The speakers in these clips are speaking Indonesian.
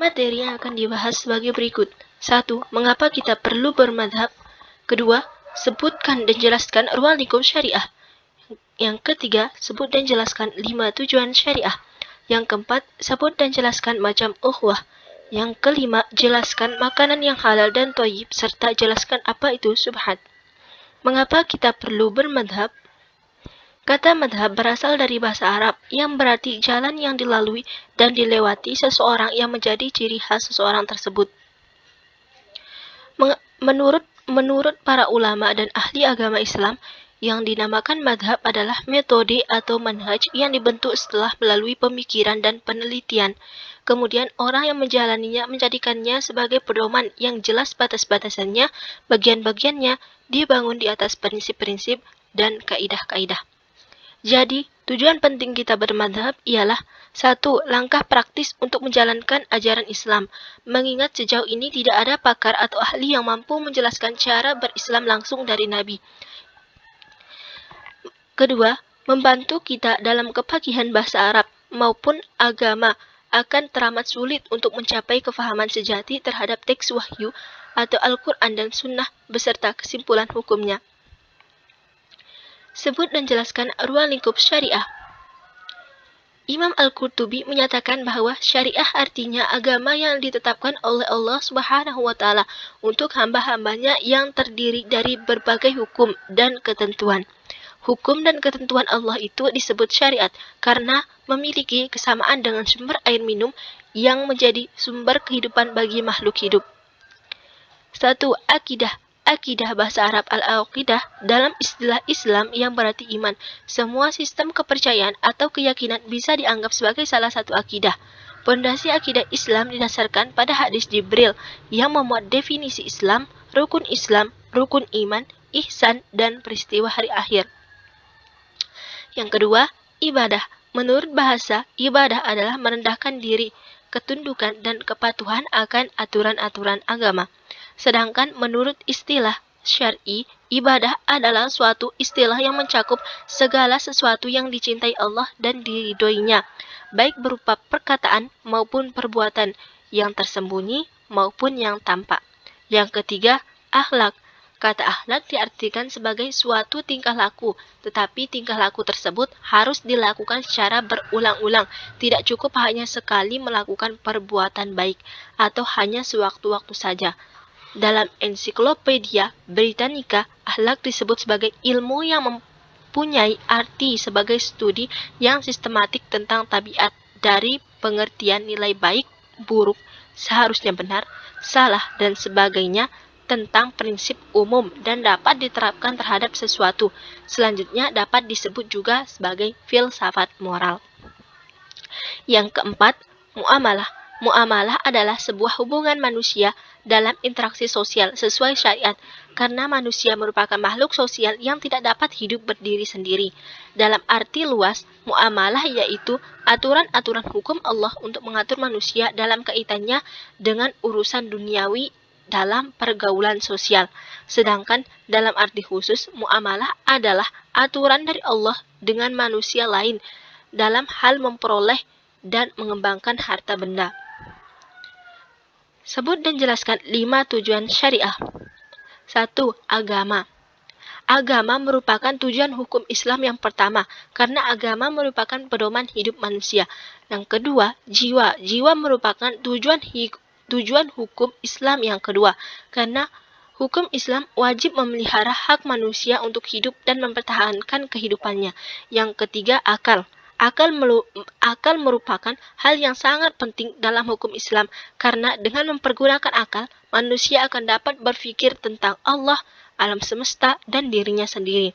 Materi yang akan dibahas sebagai berikut. 1. Mengapa kita perlu bermadhab? Kedua, sebutkan dan jelaskan ruang lingkup syariah. Yang ketiga, sebut dan jelaskan 5 tujuan syariah. Yang keempat, sebut dan jelaskan macam ukhuwah. Yang kelima, jelaskan makanan yang halal dan thayyib serta jelaskan apa itu syubhat. Mengapa kita perlu bermadhab? Kata madhab berasal dari bahasa Arab yang berarti jalan yang dilalui dan dilewati seseorang yang menjadi ciri khas seseorang tersebut. Menurut para ulama dan ahli agama Islam, yang dinamakan madhab adalah metode atau manhaj yang dibentuk setelah melalui pemikiran dan penelitian. Kemudian orang yang menjalaninya menjadikannya sebagai pedoman yang jelas batas-batasannya, bagian-bagiannya dibangun di atas prinsip-prinsip dan kaidah-kaidah. Jadi, tujuan penting kita bermadhab ialah 1. Langkah praktis untuk menjalankan ajaran Islam, mengingat sejauh ini tidak ada pakar atau ahli yang mampu menjelaskan cara berislam langsung dari Nabi. Kedua, membantu kita dalam kepakihan bahasa Arab maupun agama akan teramat sulit untuk mencapai kefahaman sejati terhadap teks wahyu atau Al-Quran dan Sunnah beserta kesimpulan hukumnya. Sebut dan jelaskan ruang lingkup syariah. Imam Al-Qurtubi menyatakan bahwa syariah artinya agama yang ditetapkan oleh Allah Subhanahu wa Ta'ala untuk hamba-hambanya yang terdiri dari berbagai hukum dan ketentuan. Hukum dan ketentuan Allah itu disebut syariat karena memiliki kesamaan dengan sumber air minum yang menjadi sumber kehidupan bagi makhluk hidup. 1. Akidah. Akidah bahasa Arab al-aqidah dalam istilah Islam yang berarti iman. Semua sistem kepercayaan atau keyakinan bisa dianggap sebagai salah satu akidah. Pondasi akidah Islam didasarkan pada hadis Jibril yang memuat definisi Islam, rukun iman, ihsan, dan peristiwa hari akhir. Yang kedua, ibadah. Menurut bahasa, ibadah adalah merendahkan diri, ketundukan, dan kepatuhan akan aturan-aturan agama. Sedangkan menurut istilah syar'i, ibadah adalah suatu istilah yang mencakup segala sesuatu yang dicintai Allah dan diridhoinya, baik berupa perkataan maupun perbuatan, yang tersembunyi maupun yang tampak. Yang ketiga, akhlak. Kata akhlak diartikan sebagai suatu tingkah laku, tetapi tingkah laku tersebut harus dilakukan secara berulang-ulang, tidak cukup hanya sekali melakukan perbuatan baik, atau hanya sewaktu-waktu saja. Dalam ensiklopedia Britannica, akhlak disebut sebagai ilmu yang mempunyai arti sebagai studi yang sistematik tentang tabiat dari pengertian nilai baik, buruk, seharusnya benar, salah, dan sebagainya tentang prinsip umum dan dapat diterapkan terhadap sesuatu. Selanjutnya dapat disebut juga sebagai filsafat moral. Yang keempat, muamalah. Muamalah adalah sebuah hubungan manusia dalam interaksi sosial sesuai syariat, karena manusia merupakan makhluk sosial yang tidak dapat hidup berdiri sendiri. Dalam arti luas, muamalah yaitu aturan-aturan hukum Allah untuk mengatur manusia dalam kaitannya dengan urusan duniawi dalam pergaulan sosial. Sedangkan dalam arti khusus, muamalah adalah aturan dari Allah dengan manusia lain dalam hal memperoleh dan mengembangkan harta benda. Sebut dan jelaskan 5 tujuan syariah. 1. Agama. Agama merupakan tujuan hukum Islam yang pertama, karena agama merupakan pedoman hidup manusia. Yang kedua, jiwa. Jiwa merupakan tujuan hukum Islam yang kedua, karena hukum Islam wajib memelihara hak manusia untuk hidup dan mempertahankan kehidupannya. Yang ketiga, akal. Akal merupakan hal yang sangat penting dalam hukum Islam, karena dengan mempergunakan akal, manusia akan dapat berpikir tentang Allah, alam semesta, dan dirinya sendiri.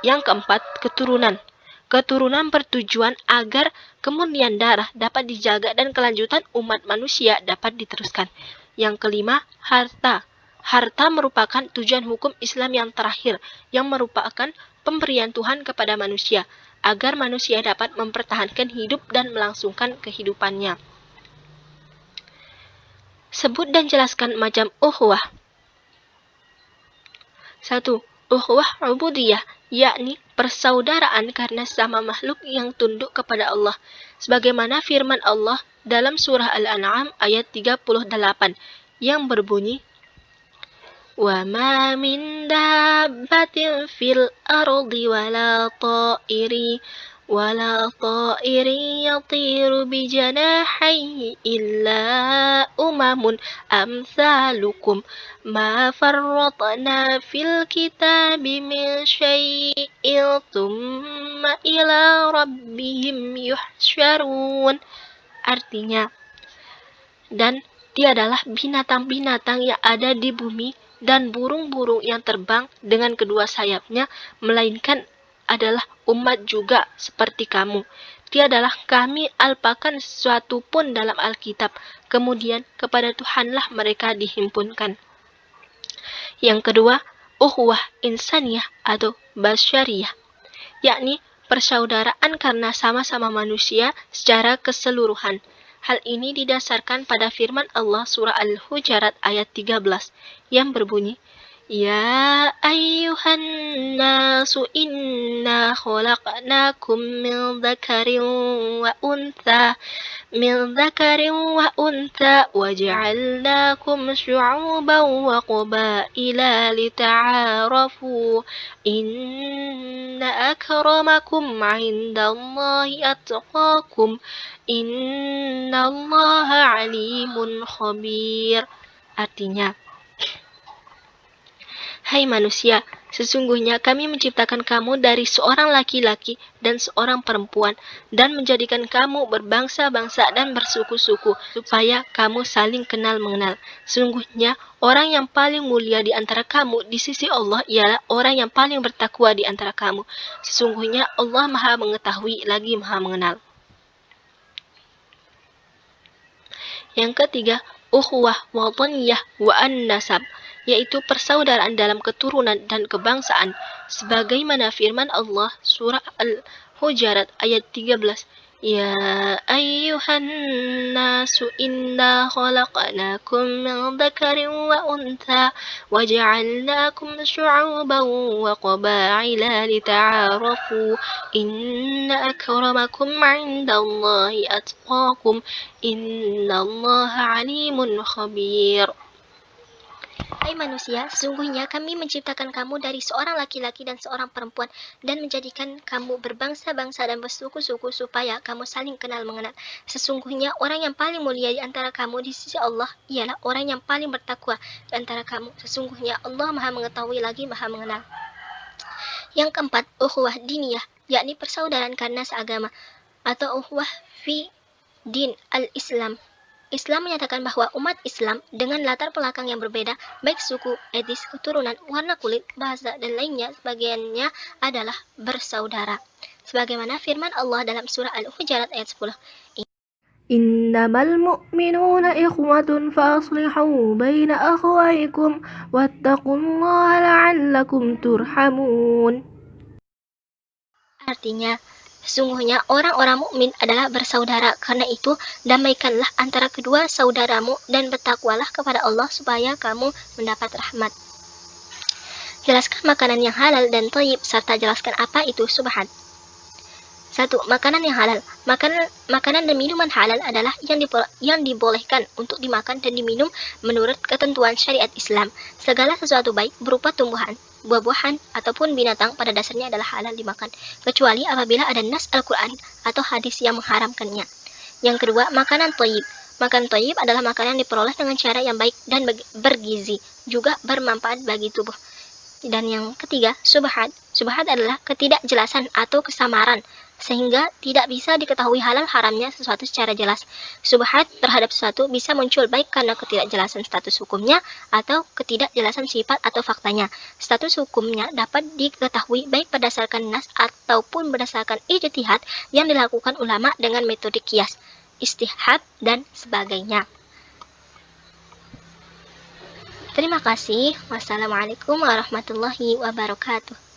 Yang keempat, keturunan. Keturunan bertujuan agar kemurnian darah dapat dijaga dan kelanjutan umat manusia dapat diteruskan. Yang kelima, harta. Harta merupakan tujuan hukum Islam yang terakhir, yang merupakan pemberian Tuhan kepada manusia, agar manusia dapat mempertahankan hidup dan melangsungkan kehidupannya. Sebut dan jelaskan macam ukhuwah. 1. Ukhuwah ubudiyah, yakni persaudaraan karena sama makhluk yang tunduk kepada Allah. Sebagaimana firman Allah dalam surah Al-An'am ayat 38 yang berbunyi, وَمَا مِن دَابَّةٍ فِي الْأَرْضِ وَلَا طَائِرٍ يَطِيرُ بِجَنَاحَيْهِ إِلَّا أُمَمٌ أَمْثَالُكُمْ مَا فَرَّطْنَا فِي الْكِتَابِ مِنْ شَيْءٍ ثُمَّ إِلَى رَبِّهِمْ يُحْشَرُونَ. Artinya, dan tiadalah binatang-binatang yang ada di bumi dan burung-burung yang terbang dengan kedua sayapnya, melainkan adalah umat juga seperti kamu. Tiadalah kami alpakan sesuatu pun dalam Alkitab, kemudian kepada Tuhanlah mereka dihimpunkan. Yang kedua, ukhuwah insaniyah atau basyariyah, yakni persaudaraan karena sama-sama manusia secara keseluruhan. Hal ini didasarkan pada firman Allah surah Al-Hujurat ayat 13 yang berbunyi, Ya ayyuhan nasu inna khalaqnakum min dzakarin wa untha waja'alnakum syu'uban wa qabaila lita'arafu inna akramakum 'indallahi atqakum innallaha 'alimun khabir. Artinya, hai manusia, sesungguhnya kami menciptakan kamu dari seorang laki-laki dan seorang perempuan, dan menjadikan kamu berbangsa-bangsa dan bersuku-suku, supaya kamu saling kenal-mengenal. Sesungguhnya, orang yang paling mulia di antara kamu di sisi Allah ialah orang yang paling bertakwa di antara kamu. Sesungguhnya Allah Maha Mengetahui lagi Maha Mengenal. Yang ketiga, ukhuwah wataniyah wa an-nasab, yaitu persaudaraan dalam keturunan dan kebangsaan, sebagaimana firman Allah surah Al-Hujurat ayat 13, Ya ayyuhan nasu inna khalaqnakum min dzakarin wa untha waja'alnakum syu'uban wa qabaila lita'arafu inna akramakum 'indallahi atqakum innallaha 'alimun khabir. Hai manusia, sesungguhnya kami menciptakan kamu dari seorang laki-laki dan seorang perempuan, dan menjadikan kamu berbangsa-bangsa dan bersuku-suku supaya kamu saling kenal-mengenal. Sesungguhnya orang yang paling mulia di antara kamu di sisi Allah ialah orang yang paling bertakwa di antara kamu. Sesungguhnya Allah Maha Mengetahui lagi Maha Mengenal. Yang keempat, ukhuwah diniyah, yakni persaudaraan karena seagama, atau ukhuwah fi din al-Islam. Islam menyatakan bahwa umat Islam dengan latar belakang yang berbeda, baik suku, etnis, keturunan, warna kulit, bahasa, dan lainnya, sebagiannya adalah bersaudara. Sebagaimana firman Allah dalam surah Al-Hujurat ayat 10. Innamal mu'minuna ikhwatun faslihu baina akhwaykum wattaqullaha la'allakum turhamun. Artinya, sesungguhnya orang-orang mukmin adalah bersaudara, karena itu damaikanlah antara kedua saudaramu dan bertakwalah kepada Allah supaya kamu mendapat rahmat. Jelaskan makanan yang halal dan thayyib serta jelaskan apa itu subhat. 1. Makanan yang halal. Makanan dan minuman halal adalah yang dibolehkan untuk dimakan dan diminum menurut ketentuan syariat Islam. Segala sesuatu baik berupa tumbuhan, buah-buahan, ataupun binatang pada dasarnya adalah halal dimakan, kecuali apabila ada nas Al-Quran atau hadis yang mengharamkannya. Yang kedua, makanan thayyib. Makanan thayyib adalah makanan yang diperoleh dengan cara yang baik dan bergizi, juga bermanfaat bagi tubuh. Dan yang ketiga, subhat. Subhat adalah ketidakjelasan atau kesamaran, sehingga tidak bisa diketahui halal haramnya sesuatu secara jelas. Subhat terhadap sesuatu bisa muncul baik karena ketidakjelasan status hukumnya atau ketidakjelasan sifat atau faktanya. Status hukumnya dapat diketahui baik berdasarkan nas ataupun berdasarkan ijtihad yang dilakukan ulama dengan metode qiyas, istihad, dan sebagainya. Terima kasih. Wassalamualaikum warahmatullahi wabarakatuh.